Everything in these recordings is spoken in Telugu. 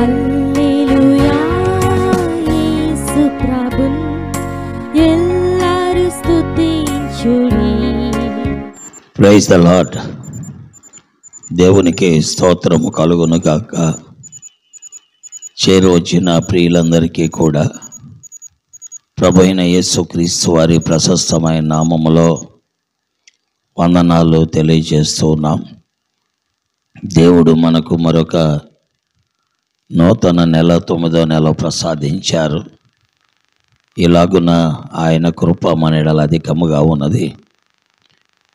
హల్లెలూయా యేసు ప్రభున్ ఎల్లరు స్తుతించుడి. Praise the Lord. దేవునికి స్తోత్రము కలుగును గాక. చేరువచ్చిన ప్రియులందరికీ కూడా ప్రభు అయిన యేసుక్రీస్తు వారి ప్రశస్తమైన నామములో వందనాలు తెలియజేస్తూ ఉన్నాం. దేవుడు మనకు మరొక నూతన నెల 9వ నెల ప్రసాదించారు. ఇలాగున ఆయన కృప మన యెడల అధికముగా ఉన్నది.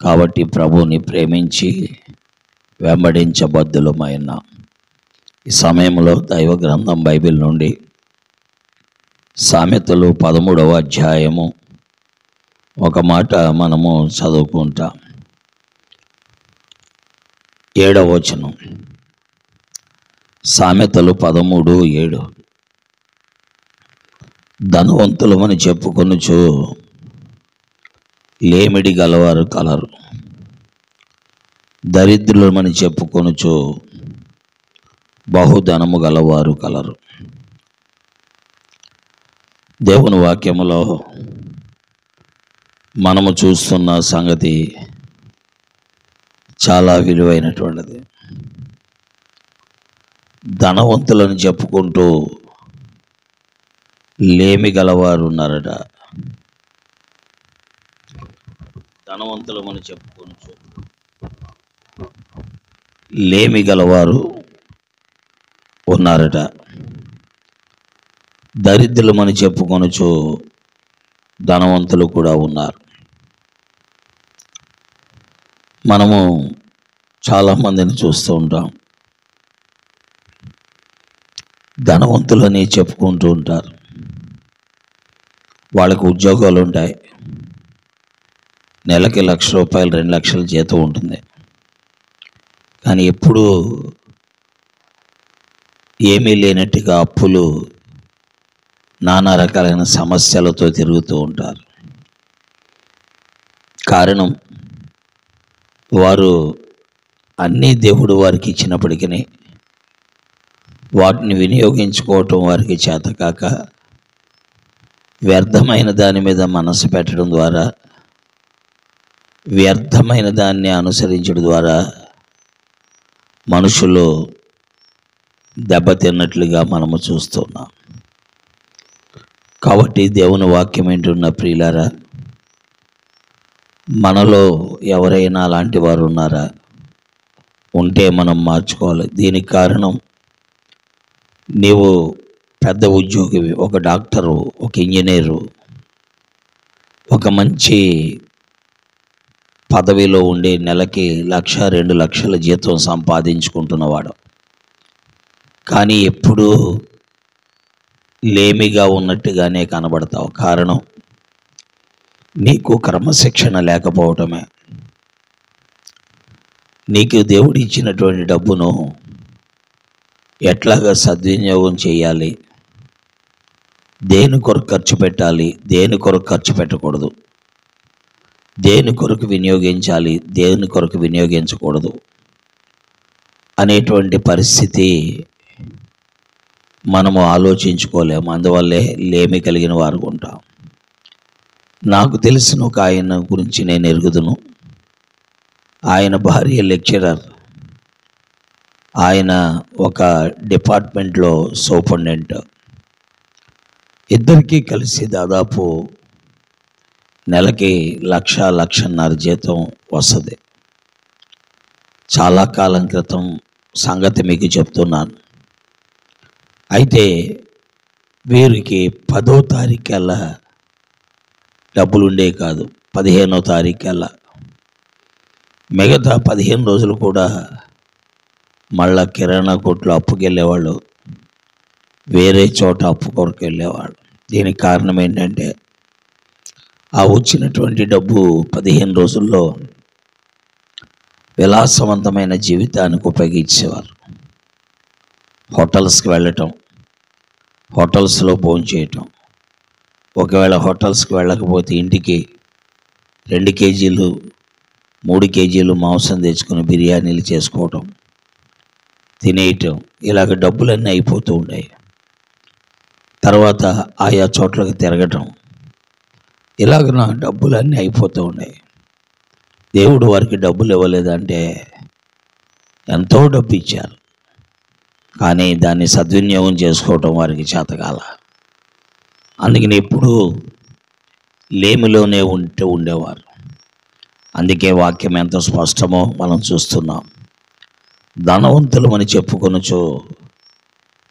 కాబట్టి ప్రభువుని ప్రేమించి వెంబడించబద్దులమైన ఈ సమయంలో దైవ గ్రంథం బైబిల్ నుండి సామెతలు 13వ అధ్యాయము ఒక మాట మనము చదువుకుంటాం. 7వ వచనం. సామెతలు 13:7. ధనవంతులమని చెప్పుకొనుచు లేమిడి గలవారు కలరు, దరిద్రులమని చెప్పుకొనుచు బహుధనము గలవారు కలరు. దేవుని వాక్యములో మనము చూస్తున్న సంగతి చాలా విలువైనటువంటిది. ధనవంతులని చెప్పుకుంటూ లేమి గలవారు ఉన్నారట. ధనవంతులమని చెప్పుకొనుచు లేమి గలవారు ఉన్నారట. దరిద్రులమని చెప్పుకొనుచు ధనవంతులు కూడా ఉన్నారు. మనము చాలామందిని చూస్తూ ఉంటాం. ధనవంతులని చెప్పుకుంటూ ఉంటారు. వాళ్ళకు ఉద్యోగాలు ఉంటాయి. నెలకి ₹1,00,000 2,00,000 జీతం ఉంటుంది. కానీ ఎప్పుడూ ఏమీ లేనట్టుగా అప్పులు, నానా రకాలైన సమస్యలతో తిరుగుతూ ఉంటారు. కారణం, వారు అన్నీ దేవుడు వారికి ఇచ్చినప్పటికీ వాటిని వినియోగించుకోవటం వారికి చేతకాక వ్యర్థమైన దాని మీద మనసు పెట్టడం ద్వారా, వ్యర్థమైన దాన్ని అనుసరించడం ద్వారా మనుషులు దెబ్బతిన్నట్లుగా మనము చూస్తున్నాం. కాబట్టి దేవుని వాక్యం ఏంటున్న ప్రియులారా, మనలో ఎవరైనా అలాంటి వారు ఉన్నారా? ఉంటే మనం మార్చుకోవాలి. దీనికి కారణం, నీవు పెద్ద ఉద్యోగివి, ఒక డాక్టరు, ఒక ఇంజనీరు, ఒక మంచి పదవిలో ఉండి నెలకి 1,00,000 2,00,000 జీతం సంపాదించుకుంటున్నవాడు, కానీ ఎప్పుడూ లేమిగా ఉన్నట్టుగానే కనబడతావు. కారణం, నీకు క్రమశిక్షణ లేకపోవటమే. నీకు దేవుడు ఇచ్చినటువంటి డబ్బును ఎట్లాగా సద్వినియోగం చేయాలి, దేని కొరకు ఖర్చు పెట్టాలి, దేని కొరకు ఖర్చు పెట్టకూడదు, దేని కొరకు వినియోగించాలి, దేని కొరకు వినియోగించకూడదు అనేటువంటి పరిస్థితి మనము ఆలోచించుకోలేము. అందువల్లే లేమి కలిగిన వారు ఉంటాం. నాకు తెలిసిన ఒక ఆయన గురించి నేను ఎరుగుదును. ఆయన భార్య లెక్చరర్, ఆయన ఒక డిపార్ట్మెంట్లో సూపరింటెండెంట్. ఇద్దరికీ కలిసి దాదాపు నెలకి 1,00,000-1,50,000 జీతం వస్తుంది. చాలా కాలం క్రితం సంగతి మీకు చెప్తున్నాను. అయితే వీరికి 10వ తారీఖుకల్లా డబ్బులు ఉండే కాదు, 15వ తారీఖుకల్లా. మిగతా 15 రోజులు కూడా మళ్ళా కిరాణా కొట్లు అప్పుకి వెళ్ళేవాళ్ళు, వేరే చోట అప్పు కొరకు వెళ్ళేవాళ్ళు. దీనికి కారణం ఏంటంటే, ఆ వచ్చినటువంటి డబ్బు 15 రోజుల్లో విలాసవంతమైన జీవితానికి ఉపయోగించేవారు. హోటల్స్కి వెళ్ళటం, హోటల్స్లో భోంచేయటం, ఒకవేళ హోటల్స్కి వెళ్ళకపోతే ఇంటికి 2 కేజీలు 3 కేజీలు మాంసం తెచ్చుకొని బిర్యానీలు చేసుకోవటం, తినేయటం, ఇలాగ డబ్బులన్నీ అయిపోతూ ఉన్నాయి. తర్వాత ఆయా చోట్లకి తిరగటం, ఇలాగ నా డబ్బులన్నీ అయిపోతూ ఉన్నాయి. దేవుడు వారికి డబ్బులు ఇవ్వలేదంటే ఎంతో డబ్బు ఇచ్చారు, కానీ దాన్ని సద్వినియోగం చేసుకోవటం వారికి చేతకాల. అందుకని ఎప్పుడు లేమిలోనే ఉండేవారు. అందుకే వాక్యం ఎంత స్పష్టమో మనం చూస్తున్నాం. ధనవంతులమని చెప్పుకొనుచు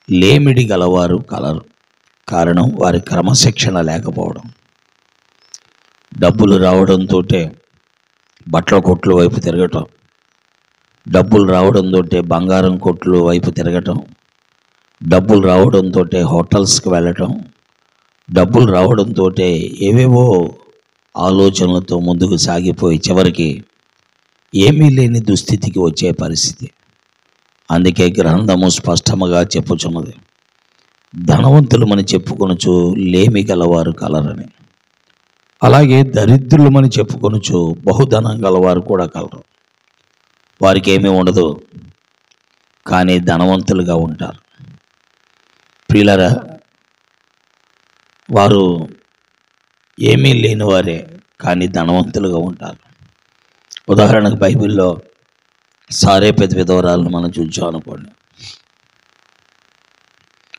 లేమిడి గలవారు కలరు. కారణం వారి క్రమశిక్షణ లేకపోవడం. డబ్బులు రావడంతో బట్టల కొట్ల వైపు తిరగటం, డబ్బులు రావడంతో బంగారం కొట్లు వైపు తిరగటం, డబ్బులు రావడంతో హోటల్స్కి వెళ్ళటం, డబ్బులు రావడంతో ఏవేవో ఆలోచనలతో ముందుకు సాగిపోయి చివరికి ఏమీ లేని దుస్థితికి వచ్చే పరిస్థితి. అందుకే గ్రంథము స్పష్టముగా చెప్పుచున్నది, ధనవంతులమని చెప్పుకొనుచు లేమి గలవారు కలరని. అలాగే దరిద్రులమని చెప్పుకొనుచు బహుధనం గలవారు కూడా కలరు. వారికి ఏమీ ఉండదు, కానీ ధనవంతులుగా ఉంటారు. ప్రియులారా, వారు ఏమీ లేని వారే కానీ ధనవంతులుగా ఉంటారు. ఉదాహరణకు బైబిల్లో సారేపతి విధవరాలను మనం చూసాం అనుకోండి.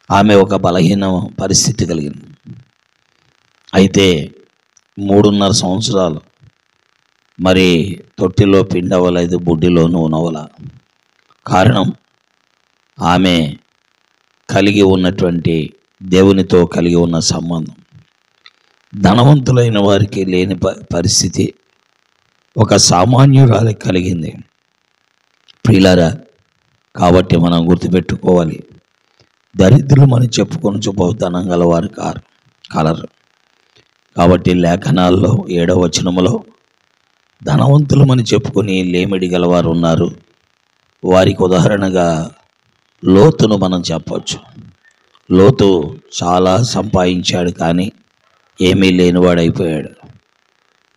ఆమె ఒక బలహీన పరిస్థితి కలిగింది. అయితే 3.5 సంవత్సరాలు మరి తొట్టిలో పిండి అవ్వలేదు, బుడ్డిలో నూనె అవ్వల. కారణం ఆమె కలిగి ఉన్నటువంటి దేవునితో కలిగి ఉన్న సంబంధం. ధనవంతులైన వారికి లేని పరిస్థితి ఒక సామాన్యురాలికి కలిగింది. ప్రియులారా, కాబట్టి మనం గుర్తుపెట్టుకోవాలి, దరిద్రులమని చెప్పుకొని బహుధనం గలవారు కలరు. కాబట్టి లేఖనాల్లో 7వ వచనములో ధనవంతులమని చెప్పుకొని లేమిడి గలవారు ఉన్నారు. వారికి ఉదాహరణగా లోతును మనం చెప్పవచ్చు. లోతు చాలా సంపాదించాడు, కానీ ఏమీ లేనివాడైపోయాడు.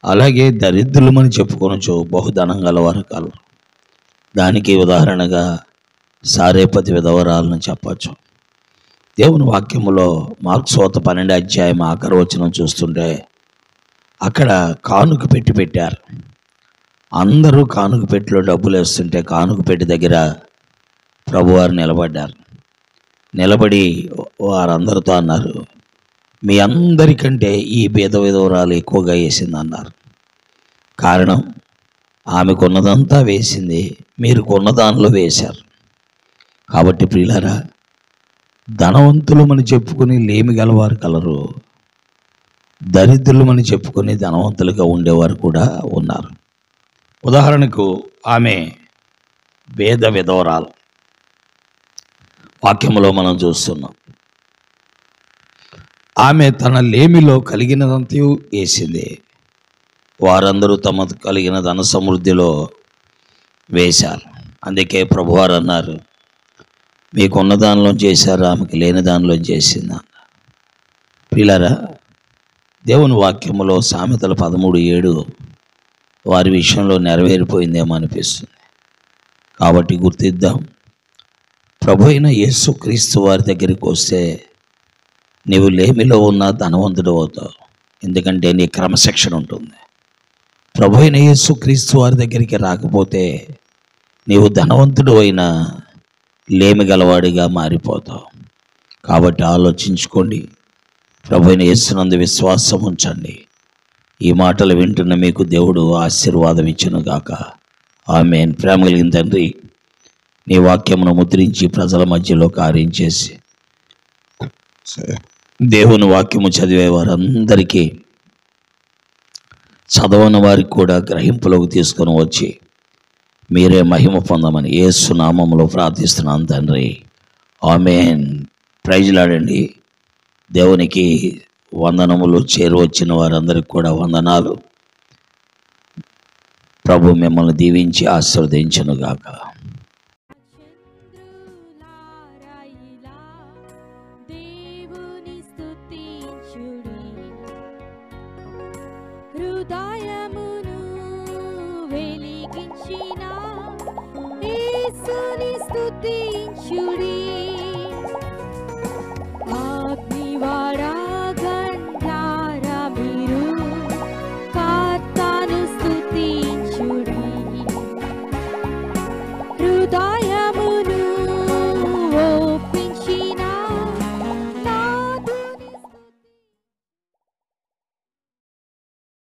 అలాగే దరిద్రులమని చెప్పుకొనొచ్చు బహుధనం గలవారు కలరు. దానికి ఉదాహరణగా సారేపతి విధవరాలను చెప్పచ్చు. దేవుని వాక్యములో మార్కు సువార్త 12వ అధ్యాయం ఆఖరి వచనం చూస్తుంటే అక్కడ కానుక పెట్టారు. అందరూ కానుక పెట్టిలో డబ్బులు వేస్తుంటే కానుక పెట్టి దగ్గర ప్రభువారు నిలబడ్డారు. నిలబడి వారందరితో అన్నారు, మీ అందరికంటే ఈ బీద విధవరాలు ఎక్కువగా వేసింది అన్నారు. కారణం ఆమె కొన్నదంతా వేసింది, మీరు కొన్న దానిలో వేశారు. కాబట్టి ప్రియులారా, ధనవంతులమని చెప్పుకొని లేమి గలవారు కలరు, దరిద్రులమని చెప్పుకొని ధనవంతులుగా ఉండేవారు కూడా ఉన్నారు. ఉదాహరణకు ఆమె బీద విధవరాలు వాక్యములో మనం చూస్తున్నాం. ఆమె తన లేమిలో కలిగినదంతా వేసింది. వారందరూ తమ కలిగిన ధన సమృద్ధిలో వేశారు. అందుకే ప్రభువారు అన్నారు, మీకున్న దానిలో చేశారు, ఆమెకి లేని దానిలో చేసింది. పిల్లరా, దేవుని వాక్యములో సామెతల 13:7 వారి విషయంలో నెరవేరిపోయిందేమో అనిపిస్తుంది. కాబట్టి గుర్తిద్దాం, ప్రభు అయిన యేసుక్రీస్తు వారి దగ్గరికి వస్తే నీవు లేమిలో ఉన్న ధనవంతుడు అవుతావు. ఎందుకంటే నీ క్రమశిక్షణ ఉంటుంది. ప్రభు అయిన యేసుక్రీస్తు వారి దగ్గరికి రాకపోతే నీవు ధనవంతుడు అయినా లేమి గలవాడిగా మారిపోతావు. కాబట్టి ఆలోచించుకోండి, ప్రభు అయిన యేసునందు విశ్వాసం ఉంచండి. ఈ మాటలు వింటున్న మీకు దేవుడు ఆశీర్వాదం ఇచ్చును గాక. ఆమేన్. ప్రేమ కలిగిన తండ్రి, నీ వాక్యమును ముద్రించి ప్రజల మధ్యలో కార్యం చేసి దేవుని వాక్యము చదివే వారందరికీ, చదవని వారికి కూడా గ్రహింపులోకి తీసుకొని వచ్చి మీరే మహిమ పొందమని యేసు నామములో ప్రార్థిస్తున్నాను తండ్రి. ఆమేన్. ప్రైజ్ లాడండి. దేవునికి వందనములు. చేరువచ్చిన వారందరికీ కూడా వందనాలు. ప్రభు మిమ్మల్ని దీవించి ఆశీర్వదించునుగాక. దేవుని స్తుతించుడి, హృదయమును వెలిగించిన యేసుని స్తుతించుడి అగ్నివాడా గంధారా మీరు కర్తను స్తుతించుడి హృదయ